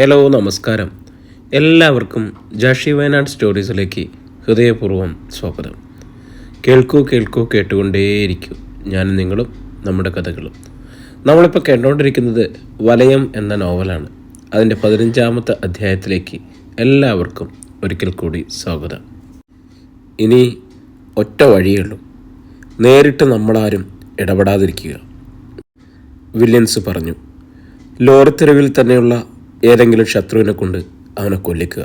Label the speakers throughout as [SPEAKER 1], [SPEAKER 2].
[SPEAKER 1] Hello, നമസ്കാരം. എല്ലാവർക്കും ജാഷി വയനാട് സ്റ്റോറീസിലേക്ക് ഹൃദയപൂർവ്വം സ്വാഗതം. കേൾക്കൂ കേട്ടുകൊണ്ടേയിരിക്കൂ. ഞാനും നിങ്ങളും നമ്മുടെ കഥകളും. നമ്മളിപ്പോൾ കേട്ടുകൊണ്ടിരിക്കുന്നത് വലയം എന്ന നോവലാണ്. അതിൻ്റെ 15ാമത്തെ അധ്യായത്തിലേക്ക് എല്ലാവർക്കും ഒരിക്കൽ കൂടി സ്വാഗതം. ഇനി ഒറ്റ വഴിയുള്ളൂ, നേരിട്ട് നമ്മളാരും ഇടപെടാതിരിക്കുക. വില്യൻസ് പറഞ്ഞു. ലോറിത്തെരുവിൽ തന്നെയുള്ള ഏതെങ്കിലും ശത്രുവിനെ കൊണ്ട് അവനെ കൊല്ലിക്കുക.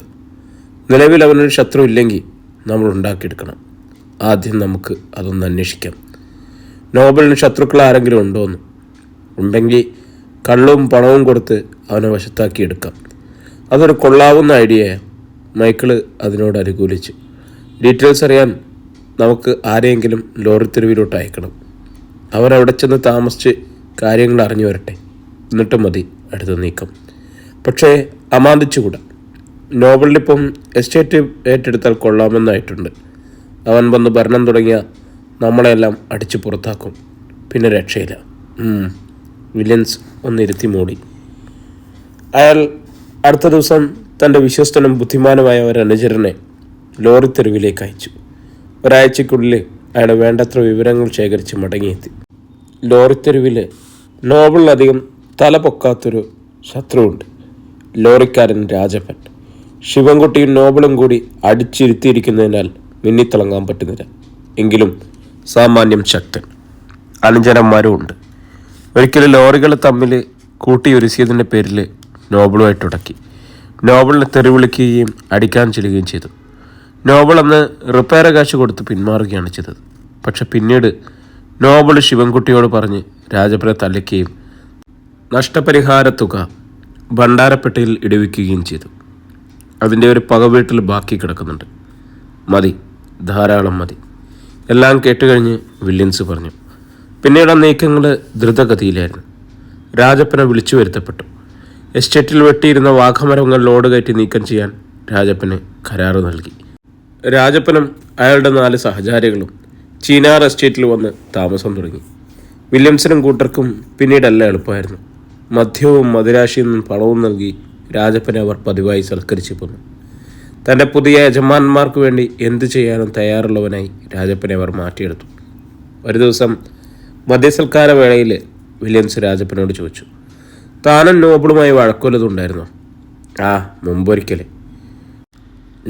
[SPEAKER 1] നിലവിൽ അവനൊരു ശത്രു ഇല്ലെങ്കിൽ നമ്മൾ ഉണ്ടാക്കിയെടുക്കണം. ആദ്യം നമുക്ക് അതൊന്ന് അന്വേഷിക്കാം. നോബലിന് ശത്രുക്കൾ ആരെങ്കിലും ഉണ്ടോയെന്ന്. ഉണ്ടെങ്കിൽ കള്ളവും പണവും കൊടുത്ത് അവനെ വശത്താക്കിയെടുക്കാം. അതൊരു കൊള്ളാവുന്ന ഐഡിയയാണ്. മൈക്കിള് അതിനോട് അനുകൂലിച്ചു. ഡീറ്റെയിൽസ് അറിയാൻ നമുക്ക് ആരെയെങ്കിലും ലോറിത്തെരുവിലോട്ട് അയക്കണം. അവനവിടെ ചെന്ന് താമസിച്ച് കാര്യങ്ങൾ അറിഞ്ഞു വരട്ടെ, എന്നിട്ട് മതി അടുത്ത നീക്കം. പക്ഷേ അമാന്തിച്ചുകൂടാ. നോബലിനിപ്പം എസ്റ്റേറ്റ് ഏറ്റെടുത്താൽ കൊള്ളാമെന്നായിട്ടുണ്ട്. അവൻ വന്ന് ഭരണം തുടങ്ങിയ നമ്മളെല്ലാം അടിച്ചു പുറത്താക്കും. പിന്നെ രക്ഷയില്ല. വില്യൻസ് ഒന്നിരുത്തി മൂടി. അയാൾ അടുത്ത ദിവസം തൻ്റെ വിശ്വസ്തനും ബുദ്ധിമാനുമായ ഒരു അനുചരനെ ലോറിത്തെരുവിലേക്ക് അയച്ചു. ഒരാഴ്ചയ്ക്കുള്ളിൽ അയാൾ വേണ്ടത്ര വിവരങ്ങൾ ശേഖരിച്ച് മടങ്ങിയെത്തി. ലോറിത്തെരുവിൽ നോബലിനധികം തല പൊക്കാത്തൊരു ശത്രുവുണ്ട്. ലോറിക്കാരൻ രാജപ്പൻ. ശിവൻകുട്ടിയും നോബലും കൂടി അടിച്ചിരുത്തിയിരിക്കുന്നതിനാൽ മിന്നിത്തിളങ്ങാൻ പറ്റുന്നില്ല. എങ്കിലും സാമാന്യം ശക്തൻ. അനുചരന്മാരും ഉണ്ട്. ഒരിക്കലും ലോറികൾ തമ്മിൽ കൂട്ടിയൊരുസിയതിൻ്റെ പേരിൽ നോബലുമായിട്ട് ഉടക്കി. നോബലിനെ തെറിവിളിക്കുകയും അടിക്കാൻ ചെല്ലുകയും ചെയ്തു. നോബൽ അന്ന് റിപ്പയർ കാശ് കൊടുത്ത് പിന്മാറുകയാണ് ചെയ്തത്. പക്ഷെ പിന്നീട് നോബൽ ശിവൻകുട്ടിയോട് പറഞ്ഞ് രാജപ്പനെ തല്ലിക്കുകയും നഷ്ടപരിഹാര തുക ഭണ്ഡാരപ്പെട്ടിയിൽ ഇടിവിക്കുകയും ചെയ്തു. അതിൻ്റെ ഒരു പക വീട്ടിൽ ബാക്കി കിടക്കുന്നുണ്ട്. മതി, ധാരാളം മതി. എല്ലാം കേട്ടുകഴിഞ്ഞ് വില്യൻസ് പറഞ്ഞു. പിന്നീട് നീക്കങ്ങൾ ദ്രുതഗതിയിലായിരുന്നു. രാജപ്പനെ വിളിച്ചു വരുത്തപ്പെട്ടു. എസ്റ്റേറ്റിൽ വെട്ടിയിരുന്ന വാഘമരങ്ങൾ ലോഡ് കയറ്റി നീക്കം ചെയ്യാൻ രാജപ്പന് കരാറ് നൽകി. രാജപ്പനും അയാളുടെ 4 സഹചാരികളും ചീനാർ എസ്റ്റേറ്റിൽ വന്ന് താമസം തുടങ്ങി. വില്യംസിനും കൂട്ടർക്കും പിന്നീടല്ല എളുപ്പമായിരുന്നു. മദ്യവും മദിരാശിയും പണവും നൽകി രാജപ്പനെ അവർ പതിവായി സൽക്കരിച്ചു പോന്നു. തൻ്റെ പുതിയ യജമാന്മാർക്ക് വേണ്ടി എന്തു ചെയ്യാനും തയ്യാറുള്ളവനായി രാജപ്പനെ അവർ മാറ്റിയെടുത്തു. ഒരു ദിവസം മദ്യസൽക്കാര വേളയിൽ വില്യംസ് രാജപ്പനോട് ചോദിച്ചു, താനും നോബിളുമായി വഴക്കൊല്ലതുണ്ടായിരുന്നോ? മുമ്പൊരിക്കലേ.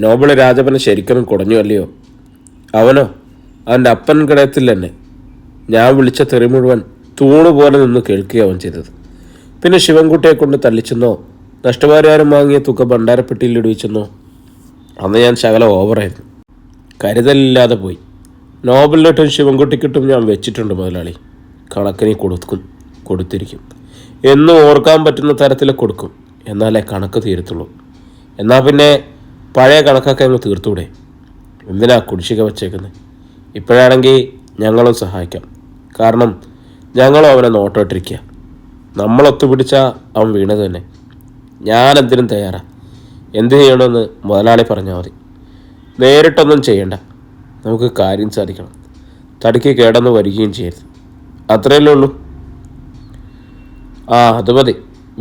[SPEAKER 1] നോബിള് രാജപ്പനെ ശരിക്കും കുടഞ്ഞു അല്ലയോ? അവനോ? അവൻ്റെ അപ്പൻ കിടയത്തിൽ തന്നെ. ഞാൻ വിളിച്ച തെറി മുഴുവൻ തൂണുപോലെ നിന്ന് കേൾക്കുക അവൻ ചെയ്തത്. പിന്നെ ശിവൻകുട്ടിയെ കൊണ്ട് തല്ലിച്ചെന്നോ നഷ്ടപരിഹാരം വാങ്ങിയ തുക ഭണ്ഡാരപ്പെട്ടിയിൽ ഇടിവിച്ചെന്നോ? അന്ന് ഞാൻ ശകലം ഓവറായിരുന്നു. കരുതലില്ലാതെ പോയി. നോബലിനിട്ടും ശിവൻകുട്ടിക്കിട്ടും ഞാൻ വെച്ചിട്ടുണ്ട് മുതലാളി. കണക്കിന് കൊടുത്തിരിക്കും. എന്നും ഓർക്കാൻ പറ്റുന്ന തരത്തിൽ കൊടുക്കും. എന്നാലേ കണക്ക് തീരത്തുള്ളൂ. എന്നാൽ പിന്നെ പഴയ കണക്കൊക്കെ അങ്ങ് തീർത്തൂടെ? എന്തിനാ കുടിശ്ശിക വച്ചേക്കുന്നത്? ഇപ്പോഴാണെങ്കിൽ ഞങ്ങളും സഹായിക്കാം. കാരണം ഞങ്ങളും അവനെ നോട്ടോട്ടിരിക്കുക. നമ്മളൊത്തുപിടിച്ചാൽ അവൻ വീണത് തന്നെ. ഞാനെന്തിനും തയ്യാറാണ്. എന്ത് ചെയ്യണമെന്ന് മുതലാളി പറഞ്ഞാൽ മതി. നേരിട്ടൊന്നും ചെയ്യണ്ട. നമുക്ക് കാര്യം സാധിക്കണം. തടിക്ക് കേടൊന്നും വരികയും ചെയ്യരുത്. അത്രയല്ലേ ഉള്ളൂ. അത് മതി.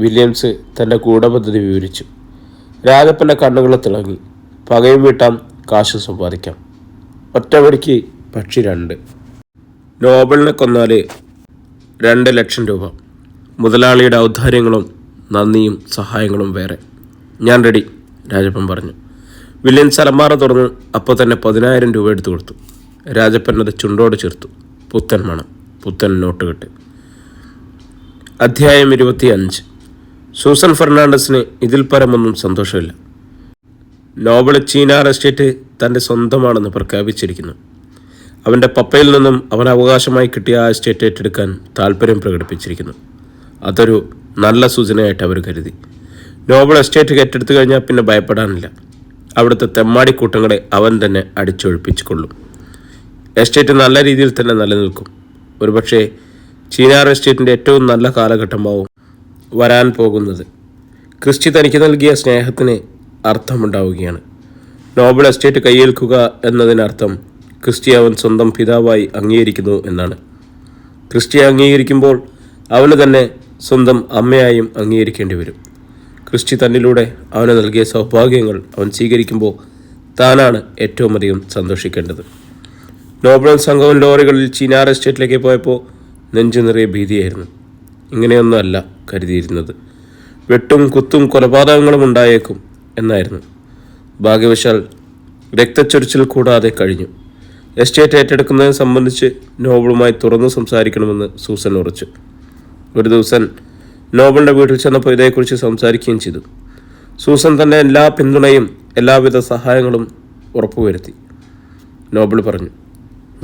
[SPEAKER 1] വില്യംസ് തൻ്റെ ഗൂഢപദ്ധതി വിവരിച്ചു. രാജപ്പൻ്റെ കണ്ണുകൾ തിളങ്ങി. പകയും വീട്ടാം, കാശും സമ്പാദിക്കാം. ഒറ്റവടിക്ക് പക്ഷി 2. നോബലിനെ കൊന്നാൽ 2 ലക്ഷം രൂപ. മുതലാളിയുടെ ഔദാര്യങ്ങളും നന്ദിയും സഹായങ്ങളും വേറെ. ഞാൻ റെഡി, രാജപ്പൻ പറഞ്ഞു. വില്യൻസ് അലമാറ തുറന്ന് അപ്പോൾ തന്നെ 10,000 രൂപ എടുത്തു കൊടുത്തു. രാജപ്പൻ അത് ചുണ്ടോട് ചേർത്തു. പുത്തൻ മണം, പുത്തൻ നോട്ടുകെട്ട്. അധ്യായം 25. സൂസൻ ഫെർണാണ്ടസിന് ഇതിൽ പരമൊന്നും സന്തോഷമില്ല. നോബൽ ചീനാർ എസ്റ്റേറ്റ് തൻ്റെ സ്വന്തമാണെന്ന് പ്രഖ്യാപിച്ചിരിക്കുന്നു. അവൻ്റെ പപ്പയിൽ നിന്നും അവൻ അവകാശമായി കിട്ടിയ ആ എസ്റ്റേറ്റ് ഏറ്റെടുക്കാൻ താല്പര്യം പ്രകടിപ്പിച്ചിരിക്കുന്നു. അതൊരു നല്ല സൂചനയായിട്ട് അവർ കരുതി. നോബൽ എസ്റ്റേറ്റ് ഏറ്റെടുത്തു കഴിഞ്ഞാൽ പിന്നെ ഭയപ്പെടാനില്ല. അവിടുത്തെ തെമ്മാടിക്കൂട്ടങ്ങളെ അവൻ തന്നെ അടിച്ചൊഴിപ്പിച്ചുകൊള്ളും. എസ്റ്റേറ്റ് നല്ല രീതിയിൽ തന്നെ നിലനിൽക്കും. ഒരുപക്ഷെ ചീനാർ എസ്റ്റേറ്റിൻ്റെ ഏറ്റവും നല്ല കാലഘട്ടമാവും വരാൻ പോകുന്നത്. ക്രിസ്റ്റി തനിക്ക് നൽകിയ സ്നേഹത്തിന് അർത്ഥമുണ്ടാവുകയാണ്. നോബൽ എസ്റ്റേറ്റ് കയ്യേൽക്കുക എന്നതിനർത്ഥം ക്രിസ്റ്റി അവൻ സ്വന്തം പിതാവായി അംഗീകരിക്കുന്നു എന്നാണ്. ക്രിസ്റ്റി അംഗീകരിക്കുമ്പോൾ അവന് തന്നെ സ്വന്തം അമ്മയായും അംഗീകരിക്കേണ്ടി വരും. ക്രിസ്റ്റി തന്നിലൂടെ അവന് നൽകിയ സൗഭാഗ്യങ്ങൾ അവൻ സ്വീകരിക്കുമ്പോൾ താനാണ് ഏറ്റവും അധികം സന്തോഷിക്കേണ്ടത്. നോബിളും സംഘവും ലോറികളിൽ ചീനാർ എസ്റ്റേറ്റിലേക്ക് പോയപ്പോൾ നെഞ്ചു നിറയെ ഭീതിയായിരുന്നു. ഇങ്ങനെയൊന്നും അല്ല കരുതിയിരുന്നത്. വെട്ടും കുത്തും കൊലപാതകങ്ങളും ഉണ്ടായേക്കും എന്നായിരുന്നു. ഭാഗ്യവശാൽ രക്തച്ചൊരിച്ചിൽ കൂടാതെ കഴിഞ്ഞു. എസ്റ്റേറ്റ് ഏറ്റെടുക്കുന്നതിനെ സംബന്ധിച്ച് നോബിളുമായി തുറന്നു സംസാരിക്കണമെന്ന് സൂസൻ ഉറച്ചു. ഒരു ദിവസം നോബിളിൻ്റെ വീട്ടിൽ ചെന്നപ്പോൾ ഇതേക്കുറിച്ച് സംസാരിക്കുകയും ചെയ്തു. സൂസൻ തൻ്റെ എല്ലാ പിന്തുണയും എല്ലാവിധ സഹായങ്ങളും ഉറപ്പുവരുത്തി. നോബിൾ പറഞ്ഞു,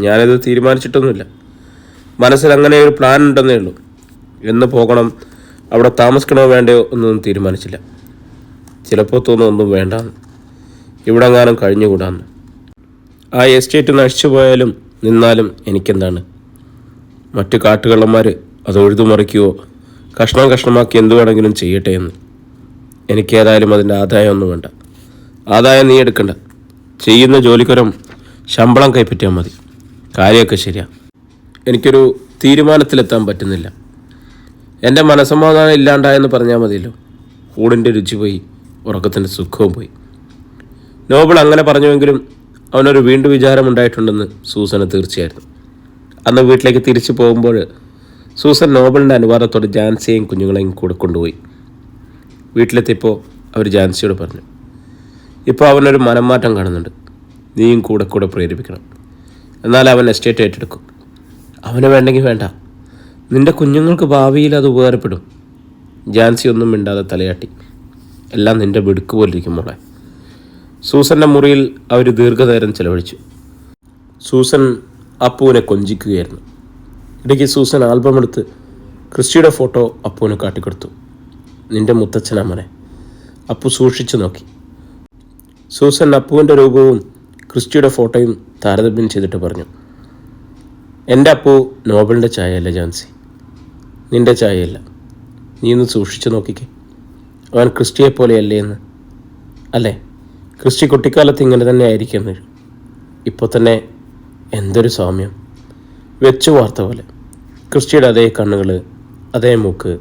[SPEAKER 1] ഞാനിത് തീരുമാനിച്ചിട്ടൊന്നുമില്ല. മനസ്സിൽ അങ്ങനെ ഒരു പ്ലാൻ ഉണ്ടെന്നേ ഉള്ളൂ. എന്ന് പോകണം, അവിടെ താമസിക്കണോ വേണ്ടയോ എന്നൊന്നും തീരുമാനിച്ചില്ല. ചിലപ്പോൾ തോന്നും ഒന്നും വേണ്ടാന്ന്, ഇവിടെങ്ങാനും കഴിഞ്ഞുകൂടാന്ന്. ആ എസ്റ്റേറ്റ് നശിച്ചു പോയാലും നിന്നാലും എനിക്കെന്താണ്? മറ്റു കാട്ടുകള്ളന്മാർ അത് ഒഴുതുമറിക്കുകയോ കഷ്ണം കഷ്ണമാക്കി എന്തു വേണമെങ്കിലും ചെയ്യട്ടെ എന്ന്. എനിക്കേതായാലും അതിൻ്റെ ആദായമൊന്നും വേണ്ട. ആദായം നീ എടുക്കണ്ട. ചെയ്യുന്ന ജോലിക്കൊരം ശമ്പളം കൈപ്പറ്റിയാൽ മതി. കാര്യമൊക്കെ ശരിയാ. എനിക്കൊരു തീരുമാനത്തിലെത്താൻ പറ്റുന്നില്ല. എൻ്റെ മനസ്സമാധാനം ഇല്ലാണ്ടായെന്ന് പറഞ്ഞാൽ മതിയല്ലോ. ഊടിൻ്റെ രുചി പോയി, ഉറക്കത്തിൻ്റെ സുഖവും പോയി. നോബിൾ അങ്ങനെ പറഞ്ഞുവെങ്കിലും അവനൊരു വീണ്ടും വിചാരമുണ്ടായിട്ടുണ്ടെന്ന് സൂസന് തീർച്ചയായിരുന്നു. അന്ന് വീട്ടിലേക്ക് തിരിച്ചു പോകുമ്പോൾ സൂസൻ നോബിളിൻ്റെ അനുവാദത്തോടെ ജാൻസിയെയും കുഞ്ഞുങ്ങളെയും കൂടെ കൊണ്ടുപോയി. വീട്ടിലെത്തിയപ്പോൾ അവർ ജാൻസിയോട് പറഞ്ഞു, ഇപ്പോൾ അവനൊരു മനംമാറ്റം കാണുന്നുണ്ട്. നീയും കൂടെ കൂടെ പ്രേരിപ്പിക്കണം. എന്നാൽ അവൻ എസ്റ്റേറ്റ് ഏറ്റെടുക്കും. അവന് വേണ്ടെങ്കിൽ വേണ്ട. നിൻ്റെ കുഞ്ഞുങ്ങൾക്ക് ഭാവിയിൽ അത് ഉപകാരപ്പെടും. ജാൻസി ഒന്നും മിണ്ടാതെ തലയാട്ടി. എല്ലാം നിൻ്റെ വെടുക്ക് പോലിരിക്കും മോളെ. സൂസൻ്റെ മുറിയിൽ അവർ ദീർഘനേരം ചെലവഴിച്ചു. സൂസൻ അപ്പുവിനെ കൊഞ്ചിക്കുകയായിരുന്നു. ഇടയ്ക്ക് സൂസൻ ആൽബം എടുത്ത് ക്രിസ്റ്റിയുടെ ഫോട്ടോ അപ്പുവിന് കാട്ടിക്കൊടുത്തു. നിൻ്റെ മുത്തച്ഛനമ്മനെ. അപ്പു സൂക്ഷിച്ചു നോക്കി. സൂസൻ അപ്പുവിൻ്റെ രൂപവും ക്രിസ്റ്റിയുടെ ഫോട്ടോയും താരതമ്യം ചെയ്തിട്ട് പറഞ്ഞു, എൻ്റെ അപ്പു നോബിളിൻ്റെ ചായയല്ല ജാൻസി, നിൻ്റെ ചായയല്ല. നീ ഒന്ന് സൂക്ഷിച്ചു നോക്കിക്കേ. അവൻ ക്രിസ്റ്റിയെ പോലെയല്ലേ എന്ന്. അല്ലേ? ക്രിസ്റ്റി കുട്ടിക്കാലത്ത് ഇങ്ങനെ തന്നെ ആയിരിക്കും. ഇപ്പോൾ തന്നെ എന്തൊരു സാമ്യം. വെച്ചു വാർത്ത പോലെ. ക്രിസ്റ്റിയുടെ അതേ കണ്ണുകൾ, അതേ മൂക്ക്,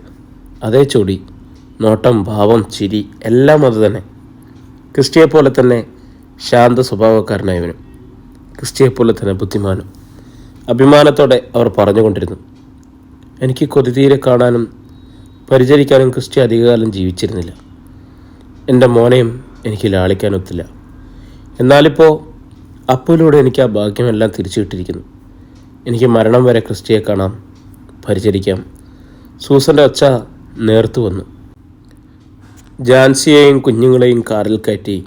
[SPEAKER 1] അതേ ചൊടി, നോട്ടം, ഭാവം, ചിരി എല്ലാം അത് തന്നെ. ക്രിസ്റ്റിയെപ്പോലെ തന്നെ ശാന്ത സ്വഭാവക്കാരനായവനും ക്രിസ്റ്റിയെപ്പോലെ തന്നെ ബുദ്ധിമാനും. അഭിമാനത്തോടെ അവർ പറഞ്ഞുകൊണ്ടിരുന്നു. എനിക്ക് കൊതിതീരെ കാണാനും പരിചരിക്കാനും ക്രിസ്റ്റി അധികകാലം ജീവിച്ചിരുന്നില്ല. എൻ്റെ മോനെയും എനിക്ക് ലാളിക്കാനൊത്തില്ല. എന്നാലിപ്പോൾ അപ്പുവിലൂടെ എനിക്ക് ആ ഭാഗ്യമെല്ലാം തിരിച്ചു കിട്ടിയിരിക്കുന്നു. എനിക്ക് മരണം വരെ ക്രിസ്റ്റിയെ കാണാം, പരിചരിക്കാം. സൂസൻ്റെ ഒച്ച നേർത്തു വന്നു. ജാൻസിയെയും കുഞ്ഞുങ്ങളെയും കാറിൽ കയറ്റി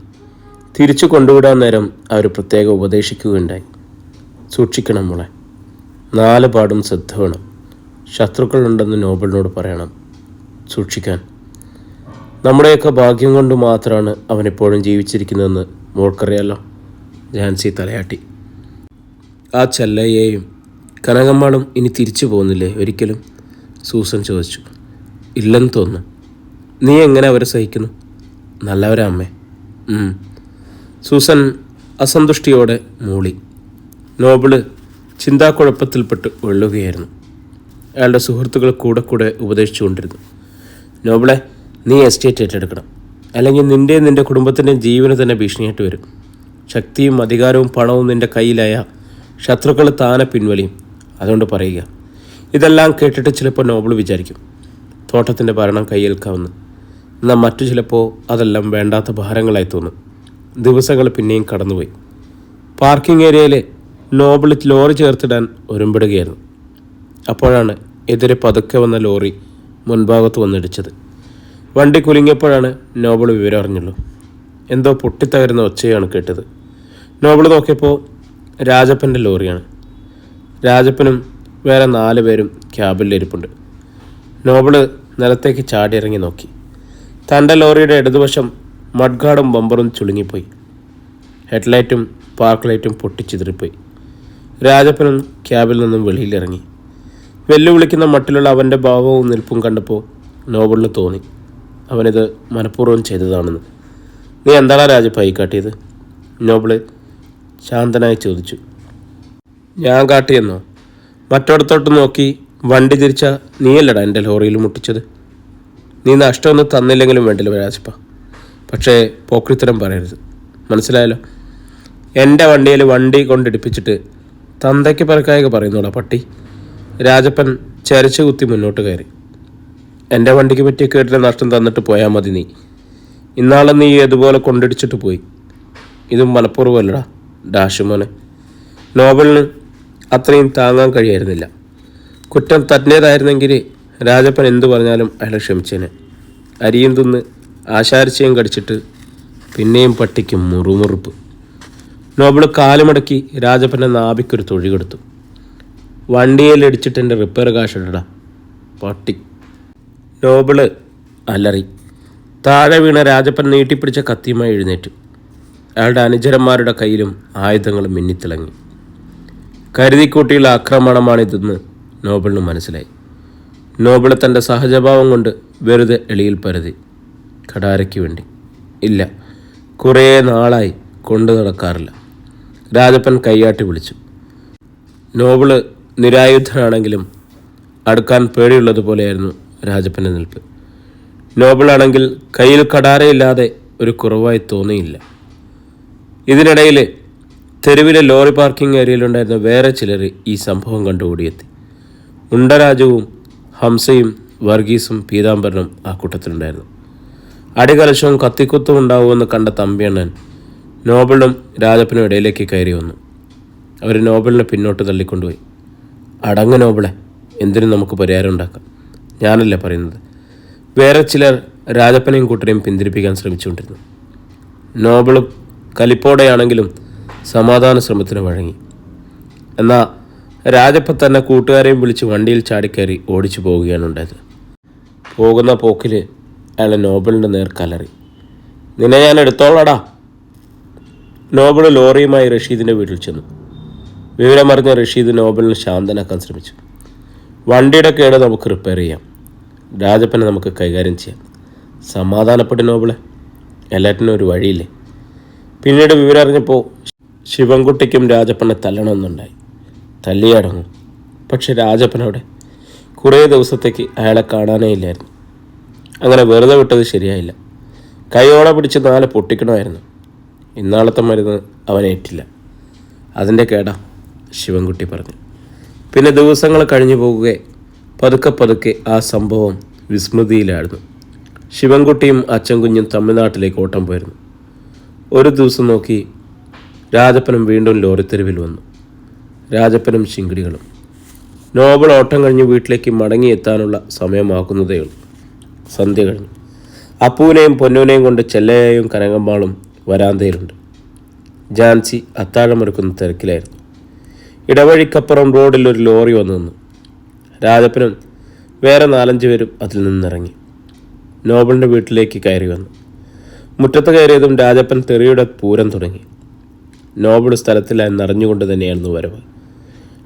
[SPEAKER 1] തിരിച്ചു കൊണ്ടുവിടാൻ നേരം അവർ പ്രത്യേകം ഉപദേശിക്കുകയുണ്ടായി. സൂക്ഷിക്കണം മോളെ, 4 പാടും ശ്രദ്ധ വേണം. ശത്രുക്കളുണ്ടെന്ന് നോബിളിനോട് പറയണം. സൂക്ഷിക്കാൻ. നമ്മുടെയൊക്കെ ഭാഗ്യം കൊണ്ട് മാത്രമാണ് അവനെപ്പോഴും ജീവിച്ചിരിക്കുന്നതെന്ന് മോൾക്കറിയാലോ. ജാൻസി തലയാട്ടി. ആ ചെല്ലയെയും കനകമ്മാളും ഇനി തിരിച്ചു പോകുന്നില്ലേ ഒരിക്കലും? സൂസൻ ചോദിച്ചു. ഇല്ലെന്ന് തോന്നുന്നു. നീ എങ്ങനെ അവരെ സഹിക്കുന്നു? നല്ലവരാ അമ്മേ. സൂസൻ അസന്തുഷ്ടിയോടെ മൂളി. നോബിള് ചിന്താക്കുഴപ്പത്തിൽപ്പെട്ട് വെള്ളുകയായിരുന്നു. അയാളുടെ സുഹൃത്തുക്കൾ കൂടെ കൂടെ ഉപദേശിച്ചുകൊണ്ടിരുന്നു. നോബിളെ, നീ എസ്റ്റേറ്റ് ഏറ്റെടുക്കണം. അല്ലെങ്കിൽ നിൻ്റെ കുടുംബത്തിൻ്റെയും ജീവന് തന്നെ ഭീഷണിയായിട്ട് വരും. ശക്തിയും അധികാരവും പണവും നിൻ്റെ കയ്യിലായ ശത്രുക്കൾ താനെ പിൻവലിയും. അതുകൊണ്ട് പറയുക. ഇതെല്ലാം കേട്ടിട്ട് ചിലപ്പോൾ നോബിൾ വിചാരിക്കും തോട്ടത്തിൻ്റെ ഭരണം കൈയേൽക്കാമെന്ന്. എന്നാൽ മറ്റു ചിലപ്പോൾ അതെല്ലാം വേണ്ടാത്ത ഭാരങ്ങളായി തോന്നും. ദിവസങ്ങൾ പിന്നെയും കടന്നുപോയി. പാർക്കിംഗ് ഏരിയയിൽ നോബിൾ ലോറി ചേർത്തിടാൻ ഒരുമ്പിടുകയായിരുന്നു. അപ്പോഴാണ് എതിരെ പതുക്കെ വന്ന ലോറി മുൻഭാഗത്ത് വന്നിടിച്ചത്. വണ്ടി കുലുങ്ങിയപ്പോഴാണ് നോബിൾ വിവരം അറിഞ്ഞുള്ളൂ. എന്തോ പൊട്ടിത്തകരുന്ന ഒച്ചയാണ് കേട്ടത്. നോബിൾ നോക്കിയപ്പോൾ രാജപ്പൻ്റെ ലോറിയാണ്. രാജപ്പനും വേറെ 4 പേരും ക്യാബിലിരിപ്പുണ്ട്. നോബിള് നിലത്തേക്ക് ചാടിയിറങ്ങി നോക്കി. തൻ്റെ ലോറിയുടെ ഇടതുവശം മഡ്ഗാർഡും ബമ്പറും ചുളുങ്ങിപ്പോയി. ഹെഡ്ലൈറ്റും പാർക്ക് ലൈറ്റും പൊട്ടിച്ചിതറിപ്പോയി. രാജപ്പനും ക്യാബിൽ നിന്നും വെളിയിലിറങ്ങി. വെല്ലുവിളിക്കുന്ന മട്ടിലുള്ള അവൻ്റെ ഭാവവും നിൽപ്പും കണ്ടപ്പോൾ നോബിളിന് തോന്നി അവനിത് മനഃപൂർവ്വം ചെയ്തതാണെന്ന്. നീ എന്താണ് രാജപ്പ ഈ കാട്ടിയത്? നോബിള് ശാന്തനായി ചോദിച്ചു. ഞാൻ കാട്ടിയെന്നോ? മറ്റൊടത്തോട്ട് നോക്കി വണ്ടി തിരിച്ച നീയല്ലടാ എൻ്റെ ലോറിയിൽ മുട്ടിച്ചത്. നീ നഷ്ടമൊന്നും തന്നില്ലെങ്കിലും വേണ്ടില്ല രാജപ്പ, പക്ഷേ പോക്രിത്തരം പറയരുത്, മനസ്സിലായല്ലോ? എൻ്റെ വണ്ടിയിൽ വണ്ടി കൊണ്ടിടിപ്പിച്ചിട്ട് തന്തയ്ക്ക് പറക്കായൊക്കെ പറയുന്നോടാ പട്ടി. രാജപ്പൻ ചരച്ചു കുത്തി മുന്നോട്ട് കയറി. എൻ്റെ വണ്ടിക്ക് പറ്റിയ കേട്ടിട്ട് നഷ്ടം തന്നിട്ട് പോയാൽ മതി നീ. ഇന്നാളെ നീ അതുപോലെ കൊണ്ടിടിച്ചിട്ട് പോയി. ഇതും മനഃപൂർവ്വമല്ലടാ ഡാഷുമോനെ. നോബലിന് അത്രയും താങ്ങാൻ കഴിയായിരുന്നില്ല. കുറ്റം തന്നേതായിരുന്നെങ്കിൽ രാജപ്പൻ എന്തു പറഞ്ഞാലും അയാൾ ക്ഷമിച്ചേനെ. അരിയും തിന്ന് ആശാരിച്ചയും കടിച്ചിട്ട് പിന്നെയും പട്ടിക്ക് മുറുമുറുപ്പ്. നോബിള് കാലുമടക്കി രാജപ്പൻ്റെ നാഭിക്കൊരു തൊഴി കൊടുത്തു. വണ്ടിയിൽ ഇടിച്ചിട്ട് എൻ്റെ റിപ്പയർ കാശ് ഇടടാ പട്ടി. നോബിള് അലറി. താഴെ വീണ രാജപ്പൻ നീട്ടിപ്പിടിച്ച കത്തിയുമായി എഴുന്നേറ്റു. അയാളുടെ അനുചരന്മാരുടെ കയ്യിലും ആയുധങ്ങൾ മിന്നിത്തിളങ്ങി. കരുതിക്കൂട്ടിയുള്ള ആക്രമണമാണിതെന്ന് നോബിളിന് മനസ്സിലായി. നോബിള് തൻ്റെ സഹജഭാവം കൊണ്ട് വെറുതെ എളിയിൽ പരതി. കടാരയ്ക്ക് വേണ്ടി ഇല്ല, കുറേ നാളായി കൊണ്ടു നടക്കാറില്ല. രാജപ്പൻ കൈയാട്ടി വിളിച്ചു. നോബിള് നിരായുധനാണെങ്കിലും അടുക്കാൻ പേടിയുള്ളതുപോലെയായിരുന്നു രാജപ്പൻ്റെ നിൽപ്പ്. നോബിളാണെങ്കിൽ കയ്യിൽ കടാരയില്ലാതെ ഒരു കുറവായി തോന്നിയില്ല. ഇതിനിടയിൽ തെരുവിലെ ലോറി പാർക്കിംഗ് ഏരിയയിലുണ്ടായിരുന്ന വേറെ ചിലർ ഈ സംഭവം കണ്ടുകൂടിയെത്തി. ഉണ്ടരാജുവും ഹംസയും വർഗീസും പീതാംബരനും ആ കൂട്ടത്തിലുണ്ടായിരുന്നു. അടികലശവും കത്തിക്കുത്തും ഉണ്ടാവുമെന്ന് കണ്ട തമ്പിയണ്ണൻ നോബിളും രാജപ്പനും ഇടയിലേക്ക് കയറി വന്നു. അവർ നോബിളിനെ പിന്നോട്ട് തള്ളിക്കൊണ്ടുപോയി. അടങ്ങ് നോബിളെ, എന്തിനും നമുക്ക് പരിഹാരം ഉണ്ടാക്കാം, ഞാനല്ലേ പറയുന്നത്. വേറെ ചിലർ രാജപ്പനെയും കൂട്ടരെയും പിന്തിരിപ്പിക്കാൻ ശ്രമിച്ചുകൊണ്ടിരുന്നു. നോബിള് കലിപ്പോടെയാണെങ്കിലും സമാധാന ശ്രമത്തിന് വഴങ്ങി. എന്നാൽ രാജപ്പ തന്നെ കൂട്ടുകാരെയും വിളിച്ച് വണ്ടിയിൽ ചാടിക്കയറി ഓടിച്ചു പോവുകയാണ് ഉണ്ടായത്. പോകുന്ന പോക്കിൽ അയാൾ നോബിളിൻ്റെ നേർ കലറി. നിന്നെ ഞാൻ എടുത്തോളാടാ. നോബിള് ലോറിയുമായി റഷീദിൻ്റെ വീട്ടിൽ ചെന്നു. വിവരമറിഞ്ഞ റഷീദ് നോബിളിനെ ശാന്തനാക്കാൻ ശ്രമിച്ചു. വണ്ടിയുടെ കേട് നമുക്ക് റിപ്പയർ ചെയ്യാം, രാജപ്പനെ നമുക്ക് കൈകാര്യം ചെയ്യാം. സമാധാനപ്പെട്ട് നോബിളെ, എല്ലാറ്റിനും ഒരു വഴിയില്ലേ. പിന്നീട് വിവരം അറിഞ്ഞപ്പോൾ ശിവൻകുട്ടിക്കും രാജപ്പനെ തല്ലണമെന്നുണ്ടായി. തല്ലിയടങ്ങും. പക്ഷെ രാജപ്പനോടെ കുറേ ദിവസത്തേക്ക് അയാളെ കാണാനേ ഇല്ലായിരുന്നു. അങ്ങനെ വെറുതെ വിട്ടത് ശരിയായില്ല. കൈയോടെ പിടിച്ച് 4 പൊട്ടിക്കണമായിരുന്നു. ഇന്നാളത്തെ മരുന്ന് അവനേറ്റില്ല. അതിൻ്റെ കേടാ, ശിവൻകുട്ടി പറഞ്ഞു. പിന്നെ ദിവസങ്ങൾ കഴിഞ്ഞു പോകുകയെ പതുക്കെ പതുക്കെ ആ സംഭവം വിസ്മൃതിയിലായിരുന്നു. ശിവൻകുട്ടിയും അച്ഛൻ കുഞ്ഞും തമിഴ്നാട്ടിലേക്ക് ഓട്ടം പോയിരുന്നു. ഒരു ദിവസം നോക്കി രാജപ്പനും വീണ്ടും ലോറിത്തെരുവിൽ വന്നു. രാജപ്പനും ശിങ്കിടികളും. നോബിൾ ഓട്ടം കഴിഞ്ഞ് വീട്ടിലേക്ക് മടങ്ങിയെത്താനുള്ള സമയമാക്കുന്നതേയുള്ളൂ. സന്ധ്യ കഴിഞ്ഞു. അപ്പൂനെയും പൊന്നൂനെയും കൊണ്ട് ചെല്ലയെയും കനകമ്പാളും വരാന്തയിലുണ്ട്. ജാൻസി അത്താഴമൊരുക്കുന്ന തിരക്കിലായിരുന്നു. ഇടവഴിക്കപ്പുറം റോഡിൽ ഒരു ലോറി വന്നു നിന്നു. രാജപ്പനും വേറെ 4-5 പേരും അതിൽ നിന്നിറങ്ങി നോബിളിൻ്റെ വീട്ടിലേക്ക് കയറി വന്നു. മുറ്റത്ത് കയറിയതും രാജപ്പൻ തെറിയുടെ പൂരം തുടങ്ങി. നോബിൾ സ്ഥലത്തിലായി നിറഞ്ഞുകൊണ്ട് തന്നെയായിരുന്നു വരവ്.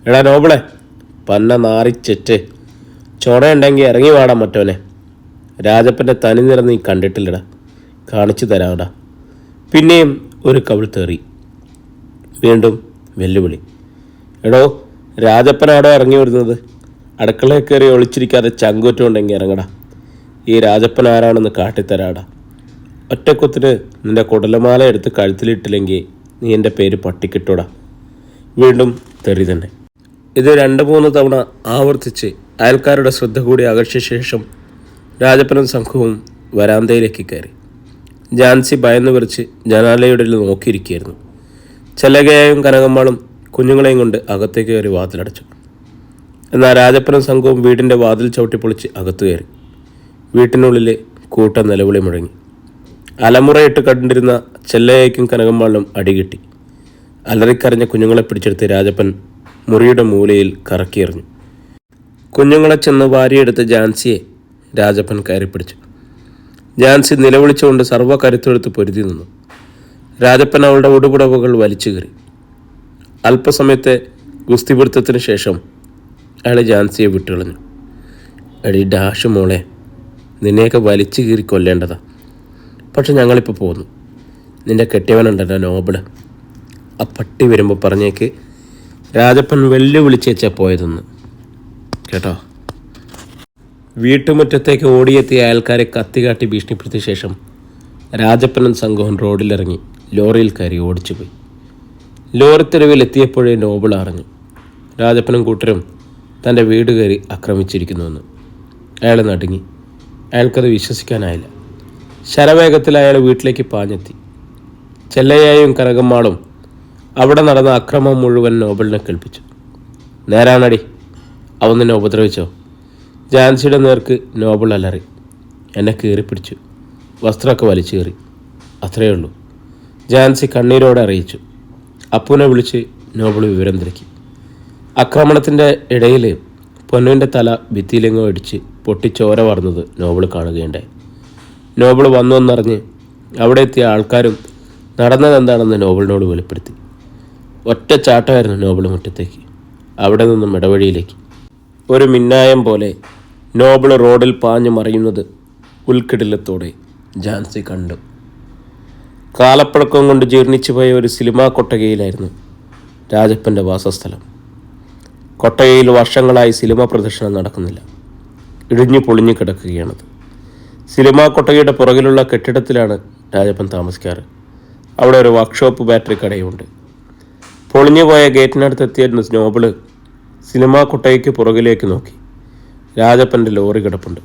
[SPEAKER 1] എടാ നോബിളെ, പന്ന നാറിച്ചെറ്റ്, ചുണയുണ്ടെങ്കിൽ ഇറങ്ങി വാടാ മറ്റവനെ. രാജപ്പൻ്റെ തനി നിറം നീ കണ്ടിട്ടില്ലടാ, കാണിച്ചു തരാടാ. പിന്നെയും ഒരു കവിൾ തെറി. വീണ്ടും വെല്ലുവിളി. എടോ, രാജപ്പനാടോ ഇറങ്ങി വരുന്നത്? അടുക്കളയിൽ കയറി ഒളിച്ചിരിക്കാതെ ചങ്കൂറ്റുണ്ടെങ്കിൽ ഇറങ്ങടാ. ഈ രാജപ്പൻ ആരാണെന്ന് കാട്ടിത്തരാടാ. ഒറ്റക്കൊത്തിന് നിൻ്റെ കുടലമാല എടുത്ത് കഴുത്തിലിട്ടില്ലെങ്കിൽ നീ എൻ്റെ പേര് പട്ടിക്കിട്ടോടാ. വീണ്ടും തെറി തന്നെ. ഇത് 2-3 തവണ ആവർത്തിച്ച് അയൽക്കാരുടെ ശ്രദ്ധ കൂടി ആകർഷിച്ച ശേഷം രാജപ്പനും സംഘവും വരാന്തയിലേക്ക് കയറി. ജാൻസി ഭയന്നു വിറച്ച് ജനാലയുടെ നോക്കിയിരിക്കുകയായിരുന്നു. ചെല്ലകയായും കനകമ്മാളും കുഞ്ഞുങ്ങളെയും കൊണ്ട് അകത്തേക്ക് കയറി വാതിലടച്ചു. എന്നാൽ രാജപ്പനും സംഘവും വീടിൻ്റെ വാതിൽ ചവിട്ടിപ്പൊളിച്ച് അകത്തു കയറി. വീട്ടിനുള്ളിൽ കൂട്ടം നിലവിളി മുഴങ്ങി. അലമുറയിട്ട് കണ്ടിരുന്ന ചെല്ലയ്ക്കും കനകമ്മാളിനും അടികിട്ടി. അലറിക്കരഞ്ഞ കുഞ്ഞുങ്ങളെ പിടിച്ചെടുത്ത് രാജപ്പൻ മുറിയുടെ മൂലയിൽ കറക്കിയെറിഞ്ഞു. കുഞ്ഞുങ്ങളെ ചെന്ന് വാരിയെടുത്ത് ജാൻസിയെ രാജപ്പൻ കയറിപ്പിടിച്ചു. ജാൻസി നിലവിളിച്ചുകൊണ്ട് സർവ്വ കരുത്തെടുത്ത് പൊരുതി നിന്നു. രാജപ്പൻ അവളുടെ ഉടുപുടവുകൾ വലിച്ചു കയറി. അല്പസമയത്തെ ഗുസ്തിപിടുത്തത്തിന് ശേഷം അയാൾ ജാൻസിയെ വിട്ടുകളഞ്ഞു. എടി ഡാഷ് മോളെ, നിന്നെയൊക്കെ വലിച്ചു കീറി കൊല്ലേണ്ടതാ. പക്ഷെ ഞങ്ങളിപ്പോൾ പോകുന്നു. നിൻ്റെ കെട്ടിയവനുണ്ടല്ലോ നോബിള്, ആ പട്ടി വരുമ്പോൾ പറഞ്ഞേക്ക് രാജപ്പൻ വെല്ലുവിളിച്ചേച്ചാ പോയതെന്ന് കേട്ടോ. വീട്ടുമുറ്റത്തേക്ക് ഓടിയെത്തിയ അയൽക്കാരെ കത്തികാട്ടി ഭീഷണിപ്പെടുത്തിയ ശേഷം രാജപ്പനും സംഘവും റോഡിലിറങ്ങി ലോറിയിൽ കയറി ഓടിച്ചുപോയി. ലോറിത്തെരുവിൽ എത്തിയപ്പോഴേ നോബിൾ അറിഞ്ഞു രാജപ്പനും കൂട്ടരും തൻ്റെ വീട് കയറി ആക്രമിച്ചിരിക്കുന്നുവെന്ന്. അയാൾ നടുങ്ങി. അയാൾക്കത് വിശ്വസിക്കാനായില്ല. ശരവേഗത്തിൽ അയാൾ വീട്ടിലേക്ക് പാഞ്ഞെത്തി. ചെല്ലയ്യായും കനകമ്മാളും അവിടെ നടന്ന അക്രമം മുഴുവൻ നോബിളിനെ കേൾപ്പിച്ചു. നേരാണടി, അവൻ നിന്നെ ഉപദ്രവിച്ചോ? ജാൻസിയുടെ നേർക്ക് നോബിൾ അലറി. എന്നെ കീറിപ്പിടിച്ചു, വസ്ത്രമൊക്കെ വലിച്ചു കീറി, അത്രയേ ഉള്ളൂ. ജാൻസി കണ്ണീരോടെ അറിയിച്ചു. അപ്പുവിനെ വിളിച്ച് നോബിൾ വിവരം തിരക്കി. ആക്രമണത്തിൻ്റെ ഇടയിൽ പൊന്നുവിൻ്റെ തല ഭിത്തിയിലെങ്ങോ ഇടിച്ച് പൊട്ടിച്ചോര വാർന്നത് നോബിൾ കാണുകയുണ്ടായി. നോബിൾ വന്നുവെന്നറിഞ്ഞ് അവിടെ എത്തിയ ആൾക്കാരും നടന്നതെന്താണെന്ന് നോബിളിനോട് വെളിപ്പെടുത്തി. ഒറ്റ ചാട്ടമായിരുന്നു നോബിൾ മുറ്റത്തേക്ക്, അവിടെ നിന്നും ഇടവഴിയിലേക്ക്. ഒരു മിന്നായം പോലെ നോബിൾ റോഡിൽ പാഞ്ഞു മറിയുന്നത് ഉൾക്കിടിലത്തോടെ ജാൻസി കണ്ടു. കാലപ്പഴക്കം കൊണ്ട് ജീർണിച്ചു പോയ ഒരു സിനിമാ കൊട്ടകയിലായിരുന്നു രാജപ്പൻ്റെ വാസസ്ഥലം. കൊട്ടകയിൽ വർഷങ്ങളായി സിനിമ പ്രദർശനം നടക്കുന്നില്ല. ഇടിഞ്ഞു പൊളിഞ്ഞു കിടക്കുകയാണത്. സിനിമാ കൊട്ടകയുടെ പുറകിലുള്ള കെട്ടിടത്തിലാണ് രാജപ്പൻ താമസിക്കാറ്. അവിടെ ഒരു വർക്ക്ഷോപ്പ് ബാറ്ററി കടയുണ്ട്. പൊളിഞ്ഞുപോയ ഗേറ്റിനടുത്തെത്തിയ നോബിള് സിനിമാ കൊട്ടയ്ക്ക് പുറകിലേക്ക് നോക്കി. രാജപ്പൻ്റെ ലോറി കിടപ്പുണ്ട്.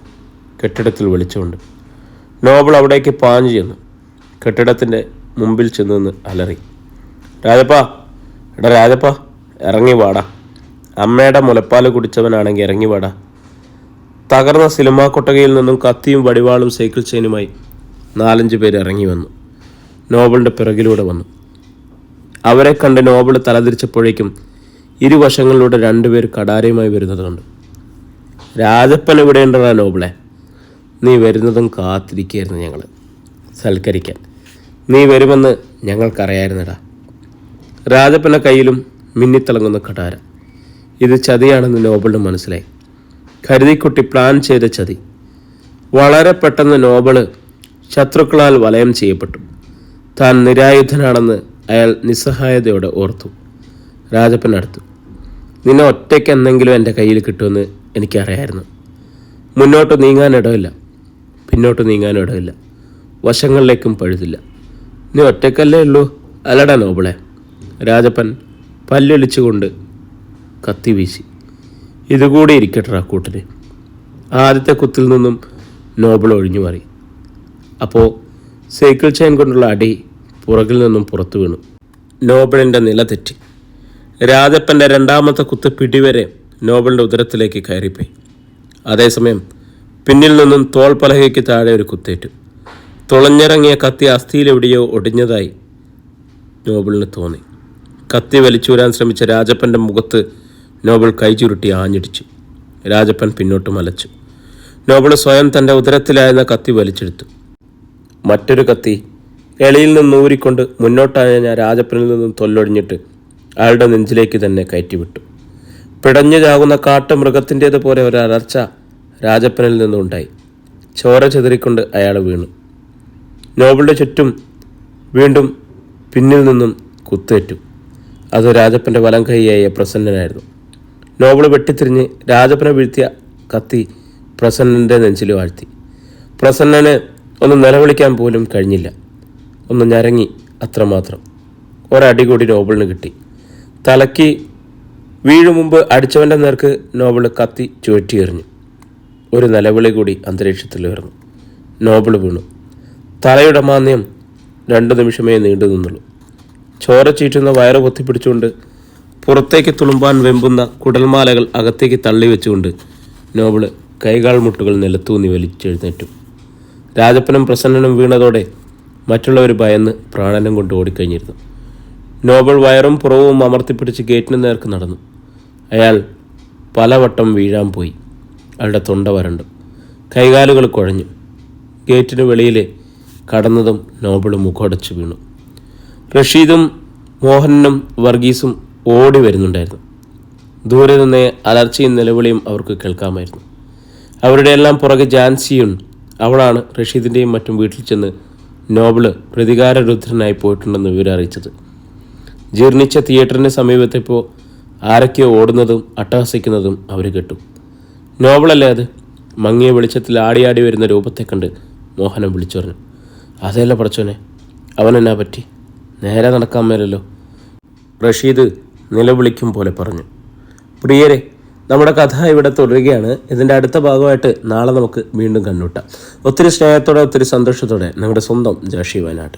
[SPEAKER 1] കെട്ടിടത്തിൽ വെളിച്ചമുണ്ട്. നോബിൾ അവിടേക്ക് പാഞ്ഞു ചെന്നു. കെട്ടിടത്തിൻ്റെ മുമ്പിൽ ചെന്ന് അലറി. രാജപ്പാ, എടാ രാജപ്പാ, ഇറങ്ങി വാടാ. അമ്മയുടെ മുലപ്പാൽ കുടിച്ചവനാണെങ്കിൽ ഇറങ്ങി വാടാ. തകർന്ന സിനിമാ കൊട്ടകയിൽ നിന്നും കത്തിയും വടിവാളും സൈക്കിൾ ചെയിനുമായി 4-5 പേര് ഇറങ്ങി വന്നു. നോബിളിൻ്റെ പിറകിലൂടെ വന്നു. അവരെ കണ്ട് നോബിൾ തലതിരിച്ചപ്പോഴേക്കും ഇരുവശങ്ങളിലൂടെ 2 പേർ കടാരയുമായി വരുന്നതുണ്ട്. രാജപ്പൻ ഇവിടെ ഉണ്ടടാ നോബിളെ, നീ വരുന്നതും കാത്തിരിക്കുകയായിരുന്നു ഞങ്ങൾ സൽക്കരിക്കാൻ. നീ വരുമെന്ന് ഞങ്ങൾക്കറിയായിരുന്നടാ. രാജപ്പൻ്റെ കയ്യിലും മിന്നിത്തിളങ്ങുന്ന കടാര. ഇത് ചതിയാണെന്ന് നോബിളിന് മനസ്സിലായി. കരുതിക്കുട്ടി പ്ലാൻ ചെയ്ത ചതി. വളരെ പെട്ടെന്ന് നോബിള് ശത്രുക്കളാൽ വലയം ചെയ്യപ്പെട്ടു. താൻ നിരായുധനാണെന്ന് അയാൾ നിസ്സഹായതയോടെ ഓർത്തു. രാജപ്പനടുത്തു. നിന്നെ ഒറ്റയ്ക്ക് എന്തെങ്കിലും എൻ്റെ കയ്യിൽ കിട്ടുമെന്ന് എനിക്കറിയായിരുന്നു. മുന്നോട്ട് നീങ്ങാനിടമില്ല, പിന്നോട്ട് നീങ്ങാനിടമില്ല, വശങ്ങളിലേക്കും പഴുതില്ല. നീ ഒറ്റയ്ക്കല്ലേ ഉള്ളൂ അല്ലടാ നോബിളെ. രാജപ്പൻ പല്ലൊലിച്ചുകൊണ്ട് കത്തി വീശി. ഇതുകൂടി ഇരിക്കട്ടെ കൂട്ടിന്. ആദ്യത്തെ കുത്തിൽ നിന്നും നോബിൾ ഒഴിഞ്ഞു മാറി. അപ്പോൾ സൈക്കിൾ ചെയിൻ കൊണ്ടുള്ള അടി പുറകിൽ നിന്നും പുറത്തു വീണു. നോബിളിൻ്റെ നില തെറ്റി. രാജപ്പൻ്റെ 2ാമത്തെ കുത്ത് പിടിവരെ നോബിളിൻ്റെ ഉദരത്തിലേക്ക് കയറിപ്പോയി. അതേസമയം പിന്നിൽ നിന്നും തോൾപ്പലകയ്ക്ക് താഴെ ഒരു കുത്തേറ്റു. തുളഞ്ഞിറങ്ങിയ കത്തി അസ്ഥിയിലെവിടെയോ ഒടിഞ്ഞതായി നോബിളിന് തോന്നി. കത്തി വലിച്ചൂരാൻ ശ്രമിച്ച രാജപ്പൻ്റെ മുഖത്ത് നോബിൾ കൈ ചുരുട്ടി ആഞ്ഞിടിച്ചു. രാജപ്പൻ പിന്നോട്ട് മലച്ചു. നോബിൾ സ്വയം തൻ്റെ ഉദരത്തിലായിരുന്ന കത്തി വലിച്ചെടുത്തു. മറ്റൊരു കത്തി എളിയിൽ നിന്ന് ഊരിക്കൊണ്ട് മുന്നോട്ടായ രാജപ്പനിൽ നിന്നും തൊല്ലൊടിഞ്ഞിട്ട് അയാളുടെ നെഞ്ചിലേക്ക് തന്നെ കയറ്റിവിട്ടു. പിടഞ്ഞു ചാകുന്ന കാട്ടുമൃഗത്തിൻ്റേതുപോലെ ഒരു അലർച്ച രാജപ്പനിൽ നിന്നുണ്ടായി. ചോര ചെതറിക്കൊണ്ട് അയാൾ വീണു. നോബിളിൻ്റെ ചുറ്റും വീണ്ടും പിന്നിൽ നിന്നും കുത്തേറ്റു. അത് രാജപ്പൻ്റെ വലം കൈയായ പ്രസന്നനായിരുന്നു. നോബിൾ വെട്ടിത്തിരിഞ്ഞ് രാജപ്പനെ വീഴ്ത്തിയ കത്തി പ്രസന്നൻ്റെ നെഞ്ചിൽ വാഴ്ത്തി. പ്രസന്നന് ഒന്ന് നിലവിളിക്കാൻ പോലും കഴിഞ്ഞില്ല. ഒന്ന് ഞരങ്ങി, അത്രമാത്രം. ഒരടി കൂടി നോബിളിന് കിട്ടി. തലയ്ക്ക് വീഴും മുമ്പ് അടിച്ചവൻ്റെ നേർക്ക് നോബിൾ കത്തി ചുഴറ്റിയെറിഞ്ഞു. ഒരു നിലവിളി കൂടി അന്തരീക്ഷത്തിൽ ഉയർന്നു. നോബിൾ വീണു. തലയുടെ മാന്യം 2 നിമിഷമേ നീണ്ടു നിന്നുള്ളൂ. ചോര ചീറ്റുന്ന വയറ് പൊത്തിപ്പിടിച്ചുകൊണ്ട് പുറത്തേക്ക് തുളുമ്പാൻ വെമ്പുന്ന കുടൽമാലകൾ അകത്തേക്ക് തള്ളി വെച്ചുകൊണ്ട് നോബിൾ കൈകാൽ മുട്ടുകൾ നിലത്തൂന്നി വലിച്ചെഴുന്നേറ്റു. രാജപ്പനും പ്രസന്നനും വീണതോടെ മറ്റുള്ളവർ ഭയന്ന് പ്രാണനം കൊണ്ട് ഓടിക്കഴിഞ്ഞിരുന്നു. നോബിൾ വയറും പുറവും അമർത്തിപ്പിടിച്ച് ഗേറ്റിന് നേർക്ക് നടന്നു. അയാൾ പലവട്ടം വീഴാൻ പോയി. അയാളുടെ തൊണ്ട വരണ്ടു, കൈകാലുകൾ കുഴഞ്ഞു. ഗേറ്റിന് വെളിയിൽ കടന്നതും നോബിൾ മുഖമടച്ചു വീണു. റഷീദും മോഹനും വർഗീസും ഓടി വരുന്നുണ്ടായിരുന്നു. ദൂരെ നിന്നേ അലർച്ചയും നിലവിളിയും അവർക്ക് കേൾക്കാമായിരുന്നു. അവരുടെ എല്ലാം പുറകെ ജാൻസിയും. അവളാണ് റഷീദിൻ്റെയും മറ്റും വീട്ടിൽ ചെന്ന് നോബിൾ പ്രതികാരരുദ്രനായി പോയിട്ടുണ്ടെന്ന് വിവരം അറിയിച്ചത്. ജീർണിച്ച തിയേറ്ററിന് സമീപത്തെപ്പോൾ ആരൊക്കെയോ ഓടുന്നതും അട്ടഹസിക്കുന്നതും അവർ കേട്ടു. നോബിളല്ലേ അത്? മങ്ങിയ വെളിച്ചത്തിൽ ആടിയാടി വരുന്ന രൂപത്തെ കണ്ട് മോഹനം വിളിച്ചു പറഞ്ഞു, അതേല്ല പടച്ചോനെ, അവനെന്നാ പറ്റി? നേരെ നടക്കാൻ മേലല്ലോ. റഷീദ് നിലവിളിക്കും പോലെ പറഞ്ഞു. പ്രിയരെ, നമ്മുടെ കഥ ഇവിടെ തുടരുകയാണ്. ഇതിൻ്റെ അടുത്ത ഭാഗമായിട്ട് നാളെ നമുക്ക് വീണ്ടും കണ്ടുമുട്ടാം. ഒത്തിരി സ്നേഹത്തോടെ, ഒത്തിരി സന്തോഷത്തോടെ നിങ്ങളുടെ സ്വന്തം ജാഷി വയനാട്.